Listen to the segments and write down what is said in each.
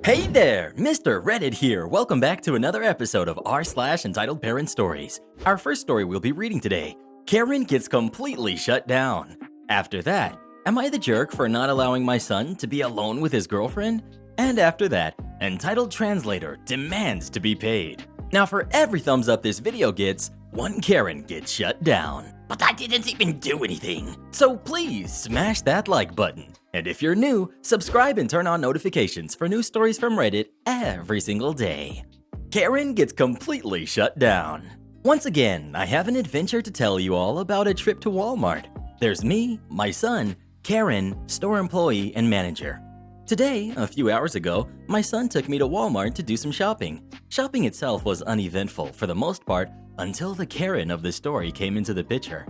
Hey there, Mr. Reddit here. Welcome back to another episode of r/Entitled Parent Stories. Our first story we'll be reading today, Karen gets completely shut down. After that, am I the jerk for not allowing my son to be alone with his girlfriend? And after that, Entitled Translator demands to be paid. Now for every thumbs up this video gets, one Karen gets shut down. But I didn't even do anything. So please smash that like button. And if you're new, subscribe and turn on notifications for new stories from Reddit every single day. Karen gets completely shut down. Once again, I have an adventure to tell you all about a trip to Walmart. There's me, my son, Karen, store employee, and manager. Today, a few hours ago, my son took me to Walmart to do some shopping. Shopping itself was uneventful for the most part until the Karen of the story came into the picture.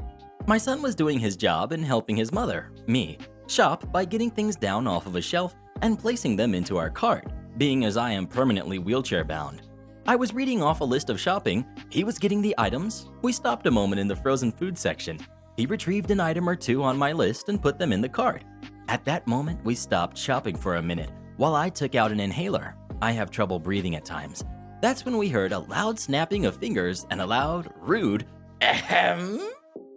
My son was doing his job and helping his mother, me, shop by getting things down off of a shelf and placing them into our cart, being as I am permanently wheelchair bound. I was reading off a list of shopping, he was getting the items, we stopped a moment in the frozen food section. He retrieved an item or two on my list and put them in the cart. At that moment, we stopped shopping for a minute while I took out an inhaler. I have trouble breathing at times. That's when we heard a loud snapping of fingers and a loud, rude, ahem.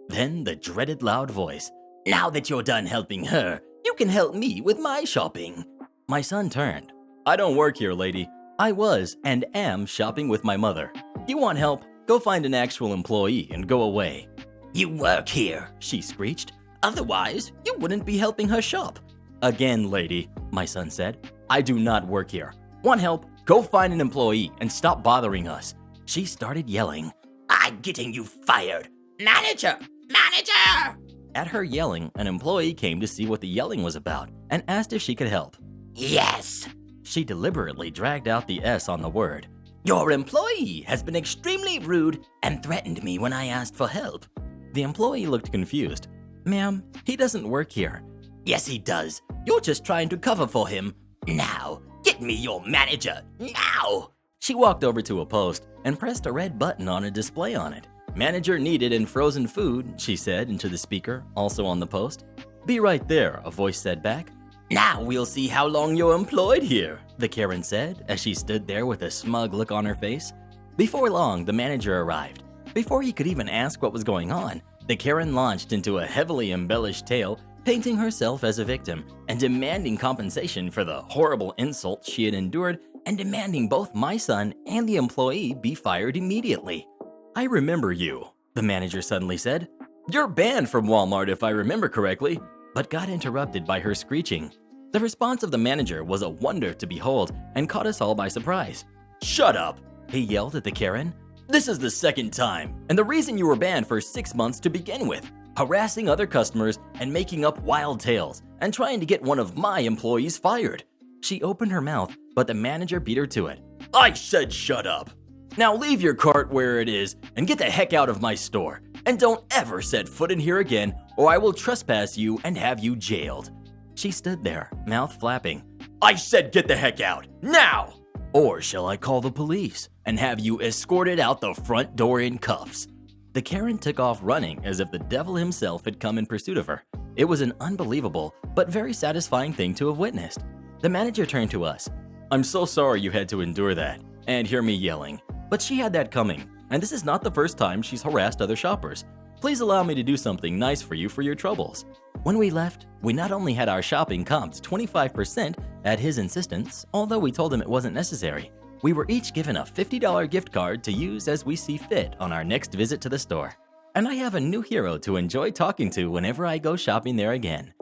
Then the dreaded loud voice. Now that you're done helping her, you can help me with my shopping. My son turned. I don't work here, lady. I was and am shopping with my mother. You want help? Go find an actual employee and go away. You work here, she screeched. Otherwise, you wouldn't be helping her shop. Again, lady, my son said. I do not work here. Want help? Go find an employee and stop bothering us. She started yelling. I'm getting you fired. Manager! Manager! At her yelling, an employee came to see what the yelling was about and asked if she could help. Yes. She deliberately dragged out the S on the word. Your employee has been extremely rude and threatened me when I asked for help. The employee looked confused. Ma'am, he doesn't work here. Yes, he does. You're just trying to cover for him. Now, get me your manager. Now! She walked over to a post and pressed a red button on a display on it. Manager needed in frozen food, she said into the speaker, also on the post. Be right there, a voice said back. Now we'll see how long you're employed here, the Karen said as she stood there with a smug look on her face. Before long, the manager arrived. Before he could even ask what was going on, the Karen launched into a heavily embellished tale, painting herself as a victim and demanding compensation for the horrible insults she had endured and demanding both my son and the employee be fired immediately. I remember you, the manager suddenly said. You're banned from Walmart if I remember correctly, but got interrupted by her screeching. The response of the manager was a wonder to behold and caught us all by surprise. Shut up, he yelled at the Karen. This is the second time, and the reason you were banned for 6 months to begin with, harassing other customers and making up wild tales and trying to get one of my employees fired. She opened her mouth, but the manager beat her to it. I said shut up. Now leave your cart where it is and get the heck out of my store. And don't ever set foot in here again or I will trespass you and have you jailed. She stood there, mouth flapping. I said get the heck out, now! Or shall I call the police and have you escorted out the front door in cuffs? The Karen took off running as if the devil himself had come in pursuit of her. It was an unbelievable but very satisfying thing to have witnessed. The manager turned to us. I'm so sorry you had to endure that and hear me yelling. But she had that coming, and this is not the first time she's harassed other shoppers. Please allow me to do something nice for you for your troubles. When we left, we not only had our shopping comped 25% at his insistence, although we told him it wasn't necessary, we were each given a $50 gift card to use as we see fit on our next visit to the store. And I have a new hero to enjoy talking to whenever I go shopping there again.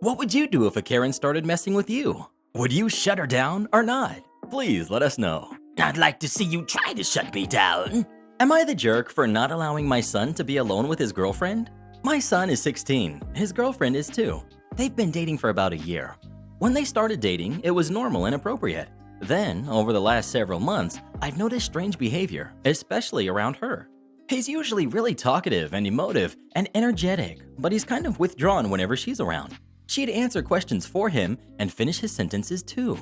What would you do if a Karen started messing with you? Would you shut her down or not? Please let us know. I'd like to see you try to shut me down. Am I the jerk for not allowing my son to be alone with his girlfriend? My son is 16. His girlfriend is 2. They've been dating for about a year. When they started dating, it was normal and appropriate. Then, over the last several months, I've noticed strange behavior, especially around her. He's usually really talkative and emotive and energetic, but he's kind of withdrawn whenever she's around. She'd answer questions for him and finish his sentences too.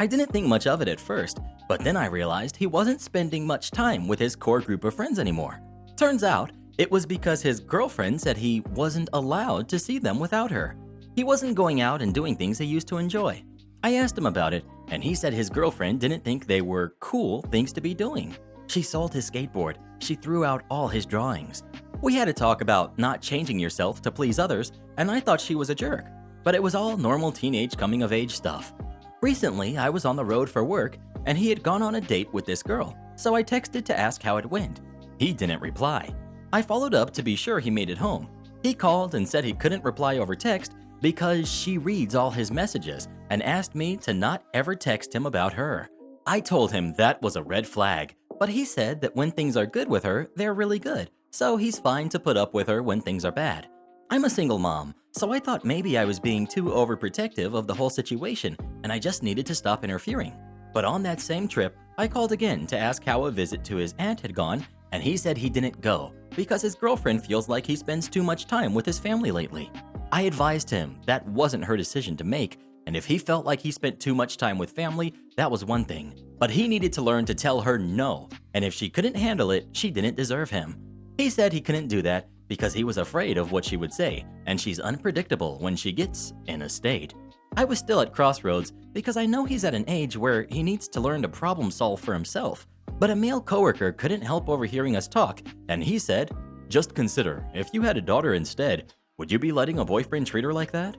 I didn't think much of it at first, but then I realized he wasn't spending much time with his core group of friends anymore. Turns out, it was because his girlfriend said he wasn't allowed to see them without her. He wasn't going out and doing things he used to enjoy. I asked him about it, and he said his girlfriend didn't think they were cool things to be doing. She sold his skateboard. She threw out all his drawings. We had a talk about not changing yourself to please others, and I thought she was a jerk. But it was all normal teenage coming-of-age stuff. Recently, I was on the road for work, and he had gone on a date with this girl, so I texted to ask how it went. He didn't reply. I followed up to be sure he made it home. He called and said he couldn't reply over text because she reads all his messages and asked me to not ever text him about her. I told him that was a red flag, but he said that when things are good with her, they're really good, so he's fine to put up with her when things are bad. I'm a single mom, so I thought maybe I was being too overprotective of the whole situation and I just needed to stop interfering. But on that same trip, I called again to ask how a visit to his aunt had gone, and he said he didn't go because his girlfriend feels like he spends too much time with his family lately. I advised him that wasn't her decision to make, and if he felt like he spent too much time with family, that was one thing. But he needed to learn to tell her no, and if she couldn't handle it, she didn't deserve him. He said he couldn't do that because he was afraid of what she would say, and she's unpredictable when she gets in a state. I was still at crossroads because I know he's at an age where he needs to learn to problem solve for himself. But a male coworker couldn't help overhearing us talk, and he said, "Just consider, if you had a daughter instead, would you be letting a boyfriend treat her like that?"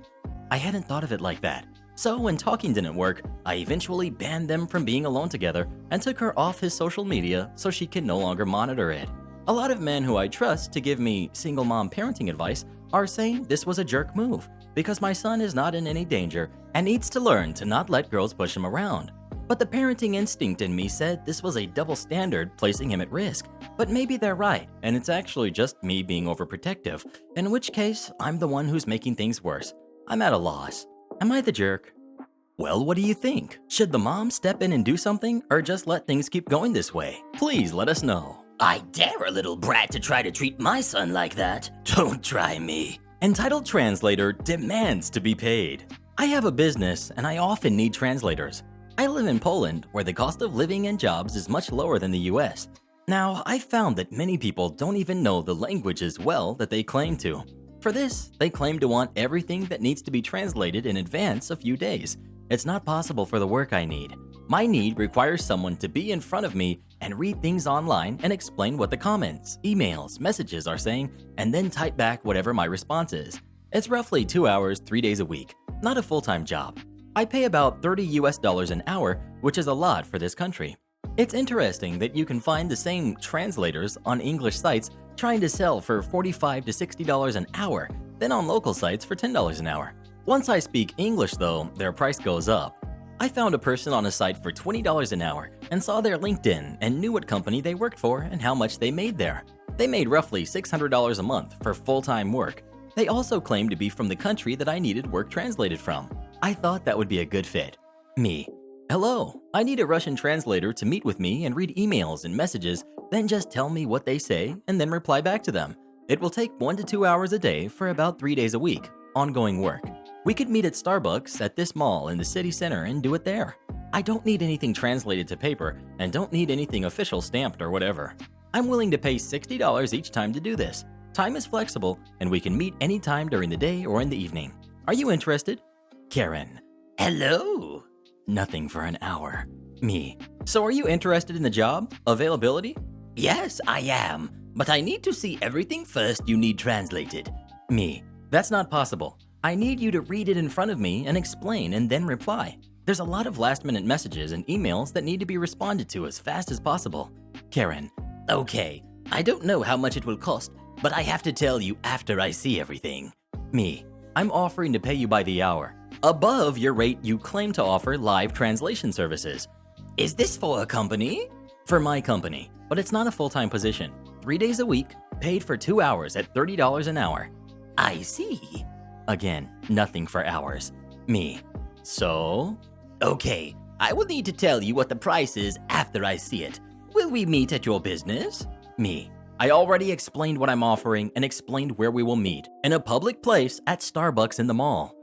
I hadn't thought of it like that. So when talking didn't work, I eventually banned them from being alone together and took her off his social media so she can no longer monitor it. A lot of men who I trust to give me single mom parenting advice are saying this was a jerk move because my son is not in any danger and needs to learn to not let girls push him around. But the parenting instinct in me said this was a double standard placing him at risk. But maybe they're right, and it's actually just me being overprotective, in which case I'm the one who's making things worse. I'm at a loss. Am I the jerk? Well, what do you think? Should the mom step in and do something, or just let things keep going this way? Please let us know. I dare a little brat to try to treat my son like that. Don't try me. Entitled translator demands to be paid. I have a business, and I often need translators. I live in Poland, where the cost of living and jobs is much lower than the US. Now, I've found that many people don't even know the language as well that they claim to. For this, they claim to want everything that needs to be translated in advance a few days. It's not possible for the work I need. My need requires someone to be in front of me and read things online and explain what the comments, emails, messages are saying, and then type back whatever my response is. It's roughly 2 hours, 3 days a week, not a full-time job. I pay about $30 an hour, which is a lot for this country. It's interesting that you can find the same translators on English sites trying to sell for $45 to $60 an hour, then on local sites for $10 an hour. Once I speak English though, their price goes up. I found a person on a site for $20 an hour and saw their LinkedIn and knew what company they worked for and how much they made there. They made roughly $600 a month for full-time work. They also claimed to be from the country that I needed work translated from. I thought that would be a good fit. Me. Hello, I need a Russian translator to meet with me and read emails and messages, then just tell me what they say and then reply back to them. It will take 1 to 2 hours a day for about 3 days a week. Ongoing work. We could meet at Starbucks at this mall in the city center and do it there. I don't need anything translated to paper and don't need anything official stamped or whatever. I'm willing to pay $60 each time to do this. Time is flexible and we can meet anytime during the day or in the evening. Are you interested? Karen. Hello. Nothing for an hour. Me. So are you interested in the job? Availability? Yes, I am. But I need to see everything first you need translated. Me. That's not possible. I need you to read it in front of me and explain and then reply. There's a lot of last-minute messages and emails that need to be responded to as fast as possible. Karen. Okay, I don't know how much it will cost, but I have to tell you after I see everything. Me. I'm offering to pay you by the hour, above your rate you claim to offer live translation services. Is this for a company? For my company, but it's not a full-time position. 3 days a week, paid for 2 hours at $30 an hour. I see. Again, nothing for hours. Me. So? Okay, I will need to tell you what the price is after I see it. Will we meet at your business? Me. I already explained what I'm offering and explained where we will meet. In a public place at Starbucks in the mall.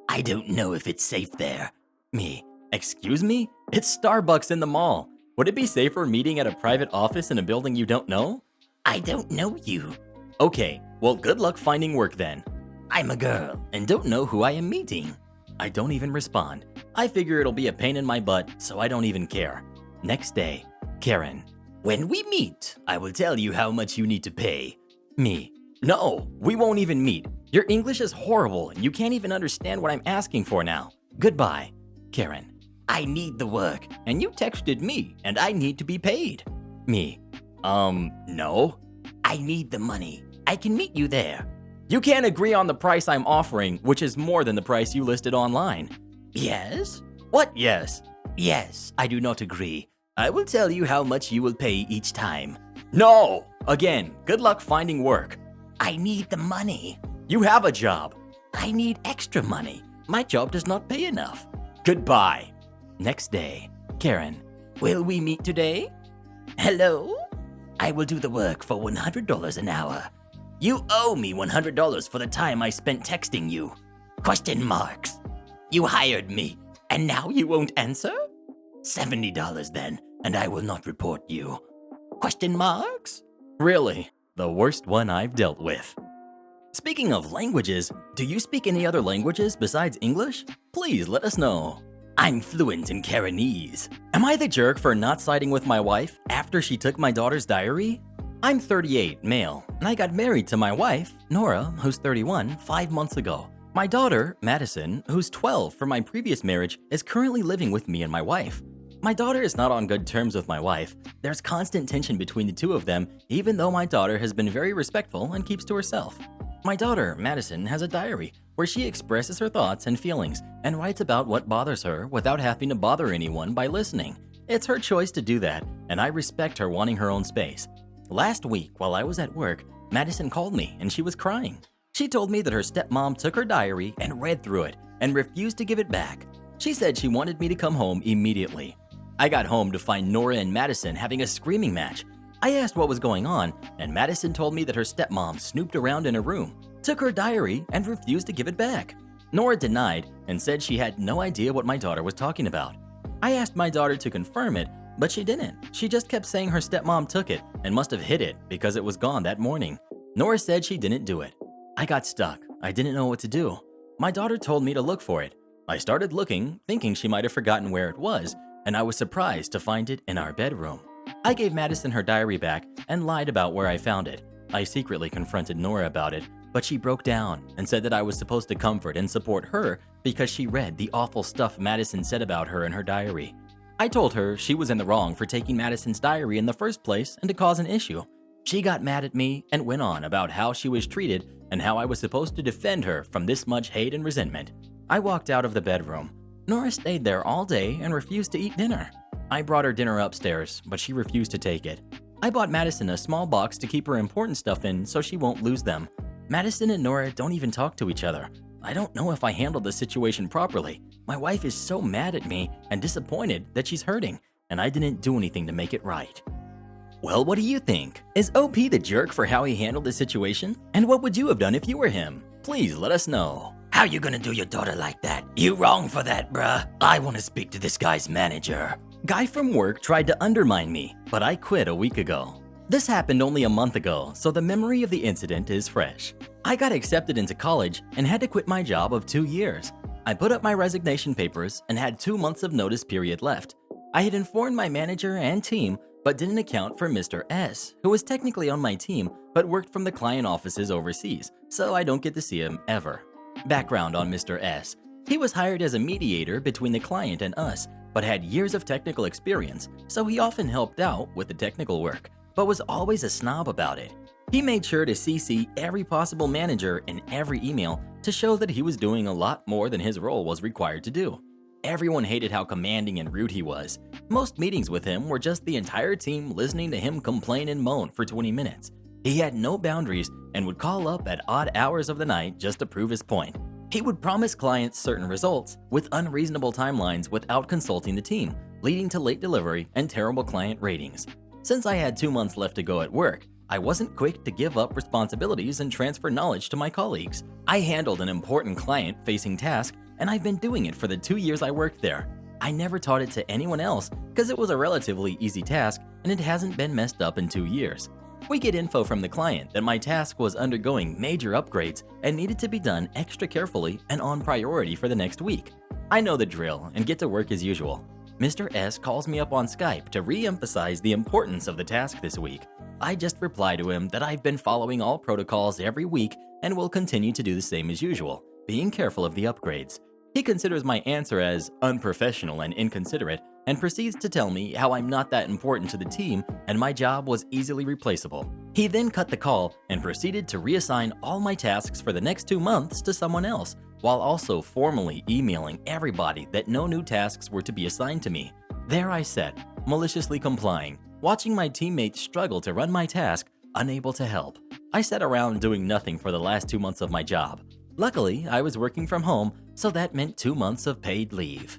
I don't know if it's safe there. Me. Excuse me? It's Starbucks in the mall. Would it be safer meeting at a private office in a building you don't know? I don't know you. Okay, well good luck finding work then. I'm a girl and don't know who I am meeting. I don't even respond. I figure it'll be a pain in my butt, so I don't even care. Next day, Karen. When we meet, I will tell you how much you need to pay. Me. No, we won't even meet. Your English is horrible and you can't even understand what I'm asking for now. Goodbye. Karen. I need the work, and you texted me, and I need to be paid. Me. No. I need the money. I can meet you there. You can't agree on the price I'm offering, which is more than the price you listed online. Yes? What yes? Yes, I do not agree. I will tell you how much you will pay each time. No! Again, good luck finding work. I need the money. You have a job. I need extra money. My job does not pay enough. Goodbye. Next day, Karen. Will we meet today? Hello? I will do the work for $100 an hour. You owe me $100 for the time I spent texting you. Question marks. You hired me, and now you won't answer? $70 then, and I will not report you. Question marks? Really, the worst one I've dealt with. Speaking of languages, do you speak any other languages besides English? Please let us know. I'm fluent in Karenese. Am I the jerk for not siding with my wife after she took my daughter's diary? I'm 38, male, and I got married to my wife, Nora, who's 31, 5 months ago. My daughter, Madison, who's 12 from my previous marriage, is currently living with me and my wife. My daughter is not on good terms with my wife. There's constant tension between the two of them, even though my daughter has been very respectful and keeps to herself. My daughter, Madison, has a diary where she expresses her thoughts and feelings and writes about what bothers her without having to bother anyone by listening. It's her choice to do that, and I respect her wanting her own space. Last week, while I was at work, Madison called me and she was crying. She told me that her stepmom took her diary and read through it and refused to give it back. She said she wanted me to come home immediately. I got home to find Nora and Madison having a screaming match. I asked what was going on, and Madison told me that her stepmom snooped around in her room, took her diary, and refused to give it back. Nora denied and said she had no idea what my daughter was talking about. I asked my daughter to confirm it, but she didn't. She just kept saying her stepmom took it and must have hid it because it was gone that morning. Nora said she didn't do it. I got stuck. I didn't know what to do. My daughter told me to look for it. I started looking, thinking she might have forgotten where it was, and I was surprised to find it in our bedroom. I gave Madison her diary back and lied about where I found it. I secretly confronted Nora about it, but she broke down and said that I was supposed to comfort and support her because she read the awful stuff Madison said about her in her diary. I told her she was in the wrong for taking Madison's diary in the first place and to cause an issue. She got mad at me and went on about how she was treated and how I was supposed to defend her from this much hate and resentment. I walked out of the bedroom. Nora stayed there all day and refused to eat dinner. I brought her dinner upstairs, but she refused to take it. I bought Madison a small box to keep her important stuff in so she won't lose them. Madison and Nora don't even talk to each other. I don't know if I handled the situation properly. My wife is so mad at me and disappointed that she's hurting, and I didn't do anything to make it right. Well, what do you think? Is OP the jerk for how he handled the situation? And what would you have done if you were him? Please let us know. How you gonna do your daughter like that? You wrong for that, bruh. I wanna speak to this guy's manager. Guy from work tried to undermine me, but I quit a week ago. This happened only a month ago, so the memory of the incident is fresh. I got accepted into college and had to quit my job of 2 years. I put up my resignation papers and had 2 months of notice period left. I had informed my manager and team, but didn't account for Mr. S, who was technically on my team, but worked from the client offices overseas, so I don't get to see him ever. Background on Mr. S. He was hired as a mediator between the client and us, but had years of technical experience, so he often helped out with the technical work, but was always a snob about it. He made sure to CC every possible manager in every email to show that he was doing a lot more than his role was required to do. Everyone hated how commanding and rude he was. Most meetings with him were just the entire team listening to him complain and moan for 20 minutes. He had no boundaries and would call up at odd hours of the night just to prove his point. He would promise clients certain results with unreasonable timelines without consulting the team, leading to late delivery and terrible client ratings. Since I had 2 months left to go at work, I wasn't quick to give up responsibilities and transfer knowledge to my colleagues. I handled an important client-facing task, and I've been doing it for the 2 years I worked there. I never taught it to anyone else because it was a relatively easy task and it hasn't been messed up in 2 years. We get info from the client that my task was undergoing major upgrades and needed to be done extra carefully and on priority for the next week. I know the drill and get to work as usual. Mr. S calls me up on Skype to re-emphasize the importance of the task this week. I just reply to him that I've been following all protocols every week and will continue to do the same as usual, being careful of the upgrades. He considers my answer as unprofessional and inconsiderate and proceeds to tell me how I'm not that important to the team and my job was easily replaceable. He then cut the call and proceeded to reassign all my tasks for the next 2 months to someone else, while also formally emailing everybody that no new tasks were to be assigned to me. There I sat, maliciously complying, watching my teammates struggle to run my task, unable to help. I sat around doing nothing for the last 2 months of my job. Luckily, I was working from home, so that meant 2 months of paid leave.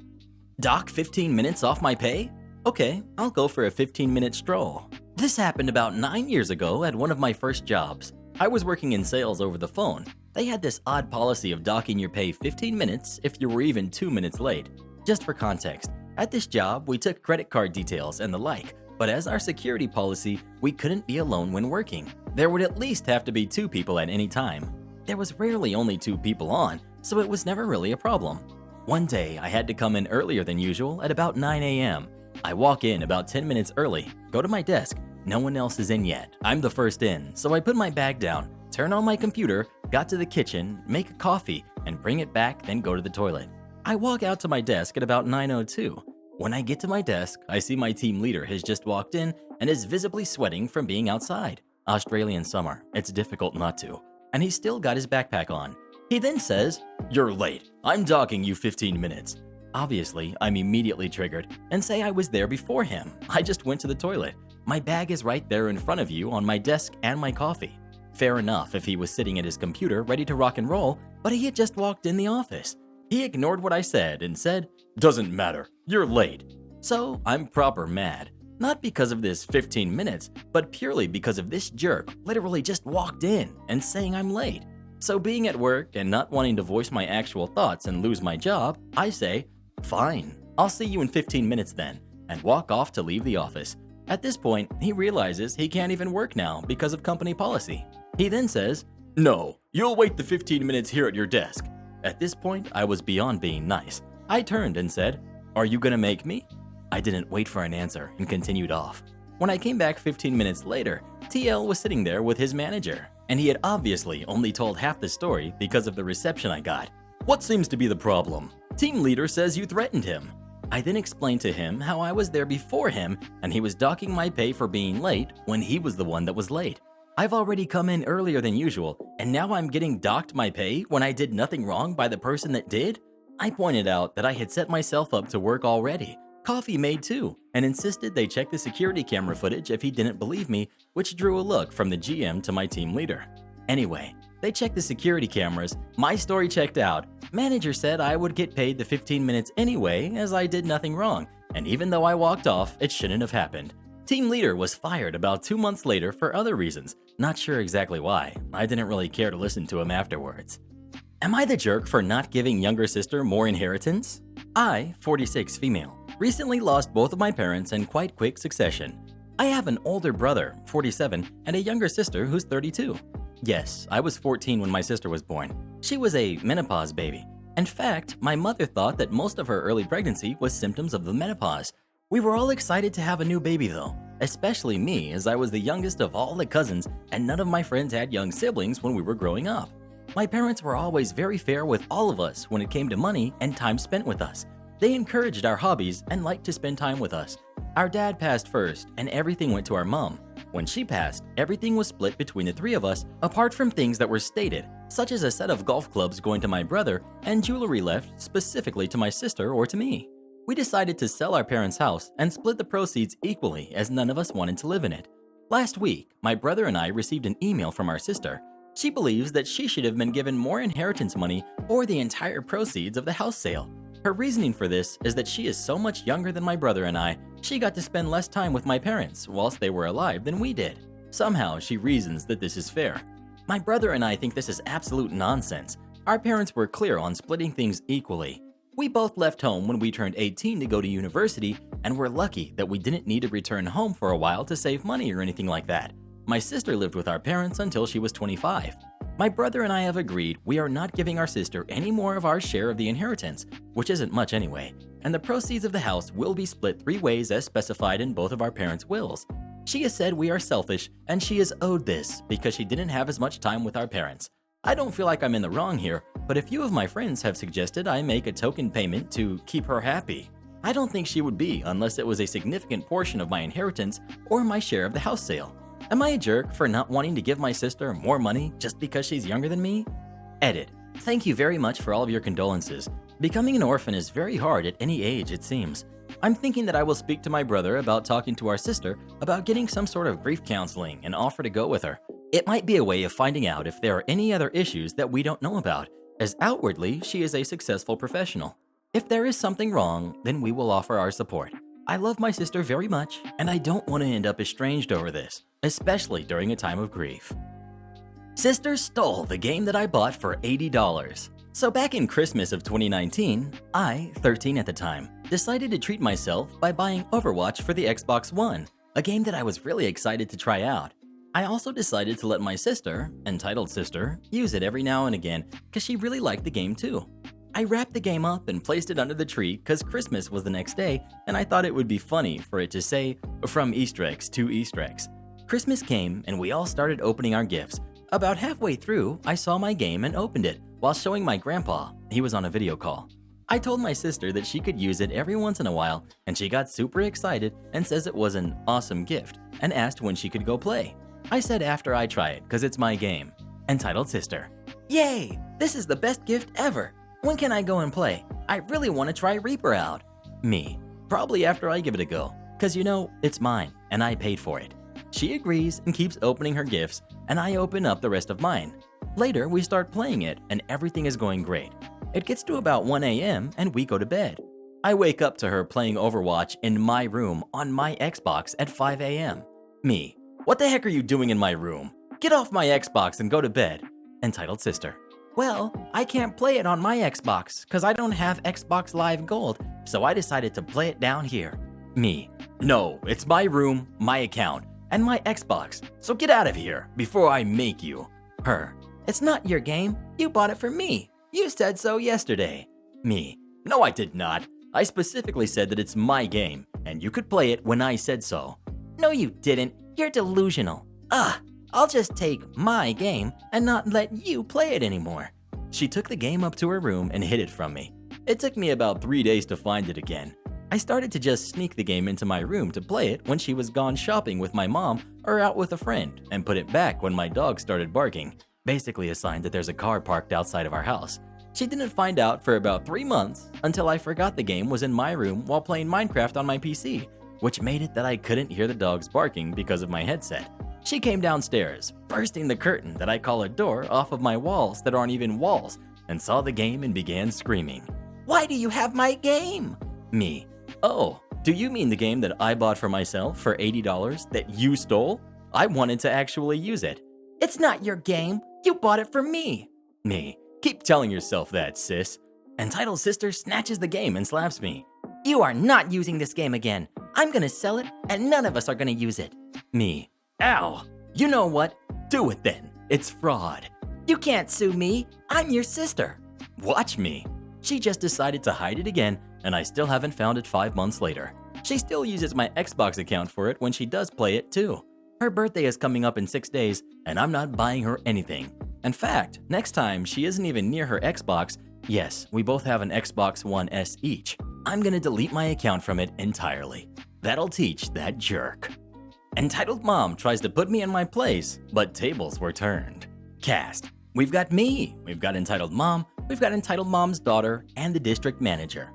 Dock 15 minutes off my pay? Okay, I'll go for a 15-minute stroll. This happened about 9 years ago at one of my first jobs. I was working in sales over the phone. They had this odd policy of docking your pay 15 minutes if you were even 2 minutes late. Just for context, at this job, we took credit card details and the like, but as our security policy, we couldn't be alone when working. There would at least have to be 2 people at any time. There was rarely only 2 people on, so it was never really a problem. One day, I had to come in earlier than usual at about 9 a.m. I walk in about 10 minutes early, go to my desk. No one else is in yet. I'm the first in, so I put my bag down, turn on my computer, got to the kitchen, make a coffee, and bring it back, then go to the toilet. I walk out to my desk at about 9:02. When I get to my desk, I see my team leader has just walked in and is visibly sweating from being outside. Australian summer, it's difficult not to. And he's still got his backpack on. He then says, "You're late. I'm docking you 15 minutes. Obviously, I'm immediately triggered and say I was there before him. I just went to the toilet. My bag is right there in front of you on my desk and my coffee. Fair enough if he was sitting at his computer ready to rock and roll, but he had just walked in the office. He ignored what I said and said, "Doesn't matter. You're late." So I'm proper mad. Not because of this 15 minutes, but purely because of this jerk literally just walked in and saying I'm late. So being at work and not wanting to voice my actual thoughts and lose my job, I say, "Fine, I'll see you in 15 minutes then," and walk off to leave the office. At this point, he realizes he can't even work now because of company policy. He then says, "No, you'll wait the 15 minutes here at your desk." At this point, I was beyond being nice. I turned and said, "Are you gonna make me?" I didn't wait for an answer and continued off. When I came back 15 minutes later, TL was sitting there with his manager, and he had obviously only told half the story because of the reception I got. "What seems to be the problem? Team leader says you threatened him." I then explained to him how I was there before him and he was docking my pay for being late when he was the one that was late. I've already come in earlier than usual, and now I'm getting docked my pay when I did nothing wrong by the person that did? I pointed out that I had set myself up to work already. Coffee made too, and insisted they check the security camera footage if he didn't believe me, which drew a look from the GM to my team leader. Anyway, they checked the security cameras, my story checked out, manager said I would get paid the 15 minutes anyway as I did nothing wrong, and even though I walked off, it shouldn't have happened. Team leader was fired about 2 months later for other reasons, not sure exactly why, I didn't really care to listen to him afterwards. Am I the jerk for not giving younger sister more inheritance? I, 46 female, recently lost both of my parents in quite quick succession. I have an older brother, 47, and a younger sister who's 32. Yes, I was 14 when my sister was born. She was a menopause baby. In fact, my mother thought that most of her early pregnancy was symptoms of the menopause. We were all excited to have a new baby though, especially me as I was the youngest of all the cousins and none of my friends had young siblings when we were growing up. My parents were always very fair with all of us when it came to money and time spent with us. They encouraged our hobbies and liked to spend time with us. Our dad passed first and everything went to our mom. When she passed, everything was split between the 3 of us apart from things that were stated, such as a set of golf clubs going to my brother and jewelry left specifically to my sister or to me. We decided to sell our parents' house and split the proceeds equally as none of us wanted to live in it. Last week, my brother and I received an email from our sister. She believes that she should have been given more inheritance money or the entire proceeds of the house sale. Her reasoning for this is that she is so much younger than my brother and I, she got to spend less time with my parents whilst they were alive than we did. Somehow, she reasons that this is fair. My brother and I think this is absolute nonsense. Our parents were clear on splitting things equally. We both left home when we turned 18 to go to university and were lucky that we didn't need to return home for a while to save money or anything like that. My sister lived with our parents until she was 25. My brother and I have agreed we are not giving our sister any more of our share of the inheritance, which isn't much anyway, and the proceeds of the house will be split 3 ways as specified in both of our parents' wills. She has said we are selfish and she is owed this because she didn't have as much time with our parents. I don't feel like I'm in the wrong here, but a few of my friends have suggested I make a token payment to keep her happy. I don't think she would be unless it was a significant portion of my inheritance or my share of the house sale. Am I a jerk for not wanting to give my sister more money just because she's younger than me? Edit. Thank you very much for all of your condolences. Becoming an orphan is very hard at any age, it seems. I'm thinking that I will speak to my brother about talking to our sister about getting some sort of grief counseling and offer to go with her. It might be a way of finding out if there are any other issues that we don't know about, as outwardly she is a successful professional. If there is something wrong, then we will offer our support. I love my sister very much, and I don't want to end up estranged over this, especially during a time of grief. Sister stole the game that I bought for $80. So back in Christmas of 2019, I, 13 at the time, decided to treat myself by buying Overwatch for the Xbox One, a game that I was really excited to try out. I also decided to let my sister, entitled sister, use it every now and again because she really liked the game too. I wrapped the game up and placed it under the tree because Christmas was the next day and I thought it would be funny for it to say, from Easter eggs to Easter eggs. Christmas came and we all started opening our gifts. About halfway through, I saw my game and opened it while showing my grandpa. He was on a video call. I told my sister that she could use it every once in a while and she got super excited and says it was an awesome gift and asked when she could go play. I said after I try it because it's my game. Entitled sister. Yay! This is the best gift ever! When can I go and play? I really want to try Reaper out. Me. Probably after I give it a go, because it's mine and I paid for it. She agrees and keeps opening her gifts, and I open up the rest of mine. Later, we start playing it and everything is going great. It gets to about 1 a.m. and we go to bed. I wake up to her playing Overwatch in my room on my Xbox at 5 a.m. Me. What the heck are you doing in my room? Get off my Xbox and go to bed. Entitled sister. Well, I can't play it on my Xbox because I don't have Xbox Live Gold, so I decided to play it down here. Me. No, it's my room, my account, and my Xbox, so get out of here before I make you. Her. It's not your game. You bought it for me. You said so yesterday. Me. No, I did not. I specifically said that it's my game, and you could play it when I said so. No, you didn't. You're delusional. I'll just take my game and not let you play it anymore. She took the game up to her room and hid it from me. It took me about 3 days to find it again. I started to just sneak the game into my room to play it when she was gone shopping with my mom or out with a friend and put it back when my dog started barking, basically a sign that there's a car parked outside of our house. She didn't find out for about 3 months until I forgot the game was in my room while playing Minecraft on my PC, which made it that I couldn't hear the dogs barking because of my headset. She came downstairs, bursting the curtain that I call a door off of my walls that aren't even walls, and saw the game and began screaming. Why do you have my game? Me. Oh, do you mean the game that I bought for myself for $80 that you stole? I wanted to actually use it. It's not your game. You bought it for me. Me. Keep telling yourself that, sis. Entitled sister snatches the game and slaps me. You are not using this game again. I'm gonna sell it and none of us are gonna use it. Me. Ow! You know what? Do it then. It's fraud. You can't sue me. I'm your sister. Watch me. She just decided to hide it again, and I still haven't found it 5 months later. She still uses my Xbox account for it when she does play it too. Her birthday is coming up in 6 days, and I'm not buying her anything. In fact, next time she isn't even near her Xbox, yes, we both have an Xbox One S each, I'm gonna delete my account from it entirely. That'll teach that jerk. Entitled mom tries to put me in my place, but tables were turned. Cast. We've got me, we've got entitled mom, we've got entitled mom's daughter, and the district manager.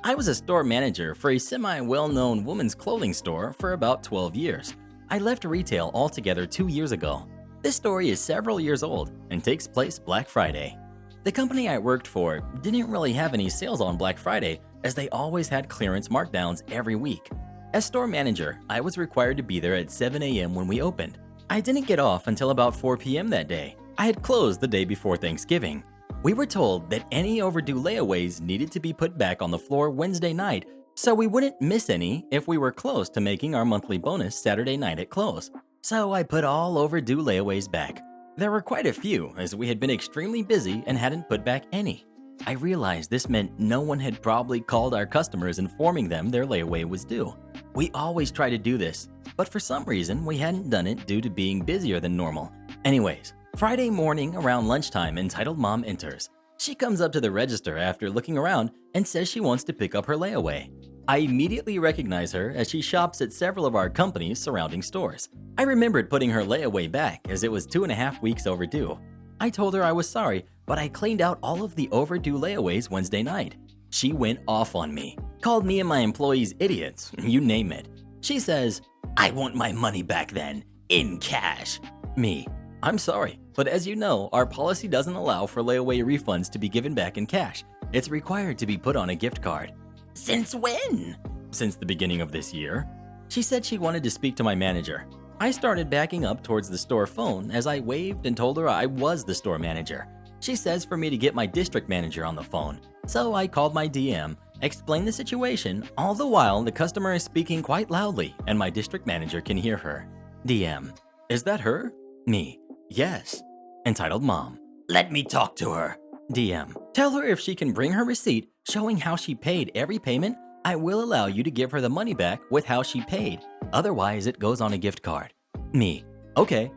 I was a store manager for a semi-well-known women's clothing store for about 12 years. I left retail altogether 2 years ago. This story is several years old and takes place Black Friday. The company I worked for didn't really have any sales on Black Friday as they always had clearance markdowns every week. As store manager, I was required to be there at 7 a.m. when we opened. I didn't get off until about 4 p.m. that day. I had closed the day before Thanksgiving. We were told that any overdue layaways needed to be put back on the floor Wednesday night, so we wouldn't miss any if we were close to making our monthly bonus Saturday night at close. So I put all overdue layaways back. There were quite a few, as we had been extremely busy and hadn't put back any. I realized this meant no one had probably called our customers informing them their layaway was due. We always try to do this, but for some reason we hadn't done it due to being busier than normal. Anyways, Friday morning around lunchtime, Entitled Mom enters. She comes up to the register after looking around and says she wants to pick up her layaway. I immediately recognize her as she shops at several of our company's surrounding stores. I remembered putting her layaway back as it was 2.5 weeks overdue. I told her I was sorry, but I cleaned out all of the overdue layaways Wednesday night. She went off on me, called me and my employees idiots, you name it. She says, "I want my money back then, in cash." Me, "I'm sorry, but as you know, our policy doesn't allow for layaway refunds to be given back in cash. It's required to be put on a gift card." Since when? "Since the beginning of this year." She said she wanted to speak to my manager. I started backing up towards the store phone as I waved and told her I was the store manager. She says for me to get my district manager on the phone. So I called my DM, explained the situation, all the while the customer is speaking quite loudly and my district manager can hear her. DM, "Is that her?" Me, "Yes." Entitled Mom, Let me talk to her. DM, "Tell her if she can bring her receipt showing how she paid every payment, I will allow you to give her the money back with how she paid. Otherwise, it goes on a gift card." Me, "Okay."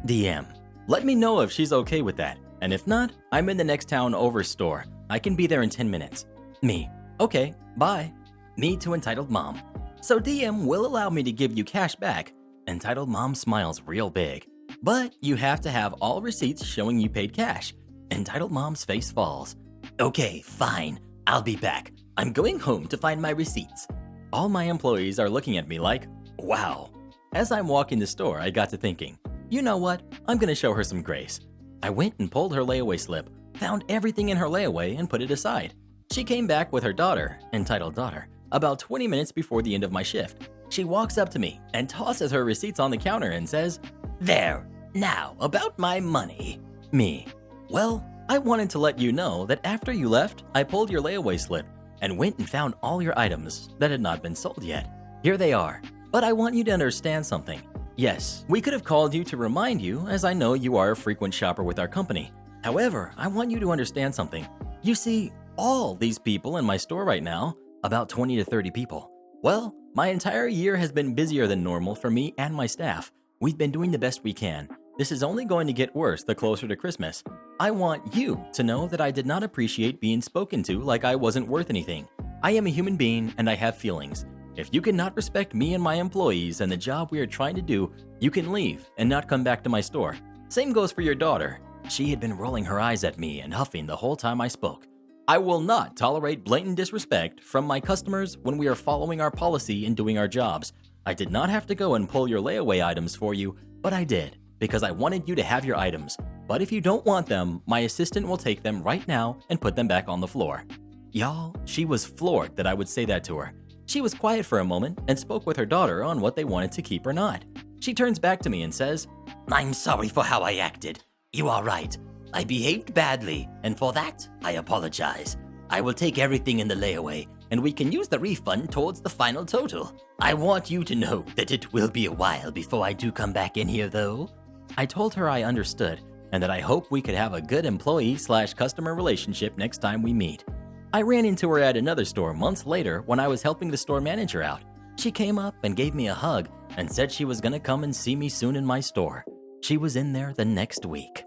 DM, "Let me know if she's okay with that. And if not, I'm in the next town over store. I can be there in 10 minutes. Me, "Okay, bye." Me to Entitled Mom, "So DM will allow me to give you cash back." Entitled Mom smiles real big. "But you have to have all receipts showing you paid cash." Entitled Mom's face falls. Okay, fine. I'll be back. I'm going home to find my receipts. All my employees are looking at me like, wow. As I'm walking the store, I got to thinking, you know what? I'm gonna show her some grace. I went and pulled her layaway slip, found everything in her layaway and put it aside. She came back with her daughter, entitled daughter, about 20 minutes before the end of my shift. She walks up to me and tosses her receipts on the counter and says, There, now about my money. Me, "Well, I wanted to let you know that after you left, I pulled your layaway slip and went and found all your items that had not been sold yet. Here they are. But I want you to understand something. Yes, we could have called you to remind you, as I know you are a frequent shopper with our company. However, I want you to understand something. You see, all these people in my store right now, about 20 to 30 people. Well, my entire year has been busier than normal for me and my staff. We've been doing the best we can. This is only going to get worse the closer to Christmas. I want you to know that I did not appreciate being spoken to like I wasn't worth anything. I am a human being and I have feelings. If you cannot respect me and my employees and the job we are trying to do, you can leave and not come back to my store. Same goes for your daughter." She had been rolling her eyes at me and huffing the whole time I spoke. "I will not tolerate blatant disrespect from my customers when we are following our policy and doing our jobs. I did not have to go and pull your layaway items for you, but I did, because I wanted you to have your items. But if you don't want them, my assistant will take them right now and put them back on the floor." Y'all, she was floored that I would say that to her. She was quiet for a moment and spoke with her daughter on what they wanted to keep or not. She turns back to me and says, I'm sorry for how I acted. You are right. I behaved badly, and for that, I apologize. I will take everything in the layaway, and we can use the refund towards the final total. I want you to know that it will be a while before I do come back in here, though. I told her I understood and that I hope we could have a good employee/customer relationship next time we meet. I ran into her at another store months later when I was helping the store manager out. She came up and gave me a hug and said she was gonna come and see me soon in my store. She was in there the next week.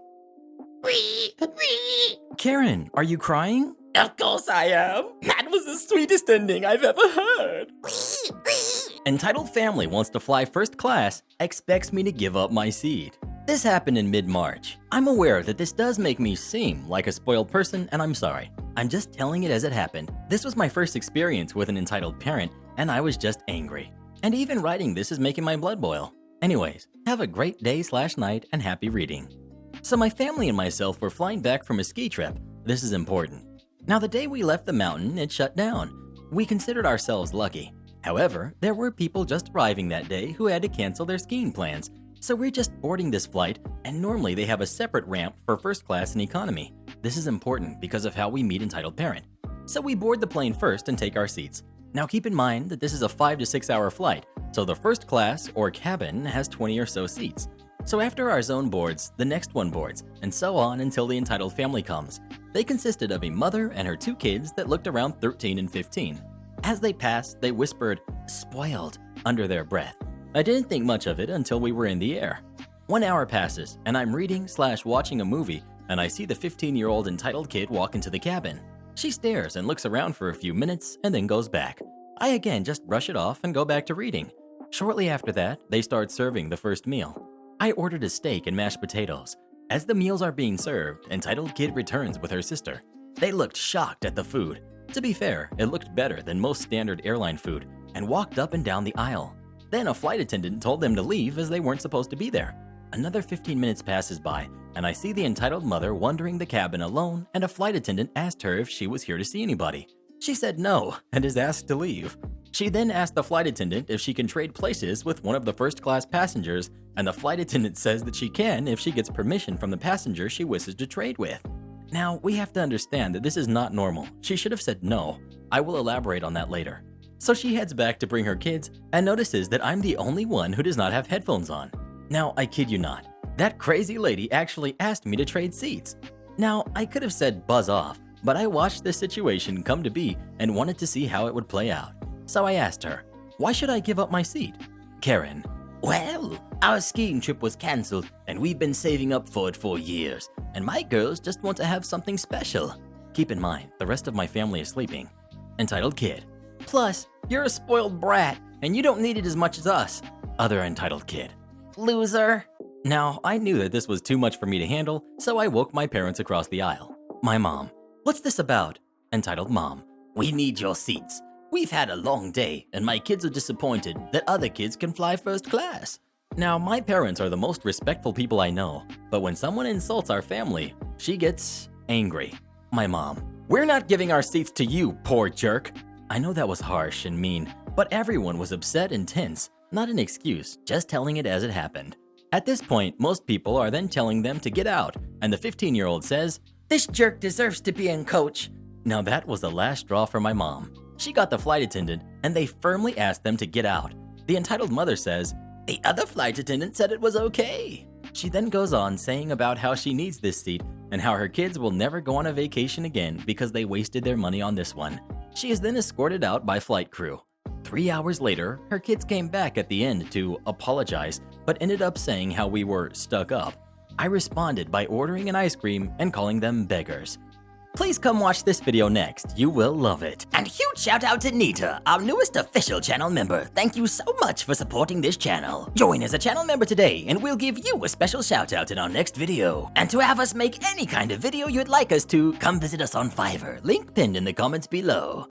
Karen, are you crying? Of course I am. That was the sweetest ending I've ever heard. Entitled Family wants to fly first class, expects me to give up my seat. This happened in mid-March. I'm aware that this does make me seem like a spoiled person, and I'm sorry. I'm just telling it as it happened. This was my first experience with an entitled parent, and I was just angry. And even writing this is making my blood boil. Anyways, have a great day/night and happy reading. So my family and myself were flying back from a ski trip. This is important. Now the day we left the mountain, it shut down. We considered ourselves lucky. However, there were people just arriving that day who had to cancel their skiing plans. So we're just boarding this flight, and normally they have a separate ramp for first class and economy. This is important because of how we meet entitled parent. So we board the plane first and take our seats. Now keep in mind that this is a 5 to 6 hour flight, so the first class or cabin has 20 or so seats. So after our zone boards, the next one boards, and so on until the entitled family comes. They consisted of a mother and her 2 kids that looked around 13 and 15. As they passed, they whispered, "spoiled," under their breath. I didn't think much of it until we were in the air. 1 hour passes, and I'm reading/watching a movie, and I see the 15-year-old entitled kid walk into the cabin. She stares and looks around for a few minutes and then goes back. I again just brush it off and go back to reading. Shortly after that, they start serving the first meal. I ordered a steak and mashed potatoes. As the meals are being served, entitled kid returns with her sister. They looked shocked at the food. To be fair, it looked better than most standard airline food, and walked up and down the aisle. Then a flight attendant told them to leave as they weren't supposed to be there. Another 15 minutes passes by, and I see the entitled mother wandering the cabin alone, and a flight attendant asked her if she was here to see anybody. She said no, and is asked to leave. She then asked the flight attendant if she can trade places with one of the first-class passengers, and the flight attendant says that she can if she gets permission from the passenger she wishes to trade with. Now, we have to understand that this is not normal. She should have said no. I will elaborate on that later. So she heads back to bring her kids and notices that I'm the only one who does not have headphones on. Now, I kid you not, that crazy lady actually asked me to trade seats. Now, I could have said buzz off, but I watched this situation come to be and wanted to see how it would play out. So I asked her, why should I give up my seat? Karen: well, our skiing trip was canceled and we've been saving up for it for years, and my girls just want to have something special. Keep in mind, the rest of my family is sleeping. Entitled kid: plus, you're a spoiled brat and you don't need it as much as us. Other entitled kid: loser. Now, I knew that this was too much for me to handle, so I woke my parents across the aisle. My mom: what's this about? Entitled mom: we need your seats. We've had a long day, and my kids are disappointed that other kids can fly first class. Now, my parents are the most respectful people I know, but when someone insults our family, she gets angry. My mom: we're not giving our seats to you, poor jerk. I know that was harsh and mean, but everyone was upset and tense. Not an excuse, just telling it as it happened. At this point, most people are then telling them to get out, and the 15-year-old says, "This jerk deserves to be in coach." Now that was the last straw for my mom. She got the flight attendant, and they firmly asked them to get out. The entitled mother says, "The other flight attendant said it was okay." She then goes on saying about how she needs this seat and how her kids will never go on a vacation again because they wasted their money on this one. She is then escorted out by flight crew. 3 hours later, her kids came back at the end to apologize, but ended up saying how we were stuck up. I responded by ordering an ice cream and calling them beggars. Please come watch this video next. You will love it. And huge shout out to Nita, our newest official channel member. Thank you so much for supporting this channel. Join as a channel member today and we'll give you a special shout out in our next video. And to have us make any kind of video you'd like us to, come visit us on Fiverr, link pinned in the comments below.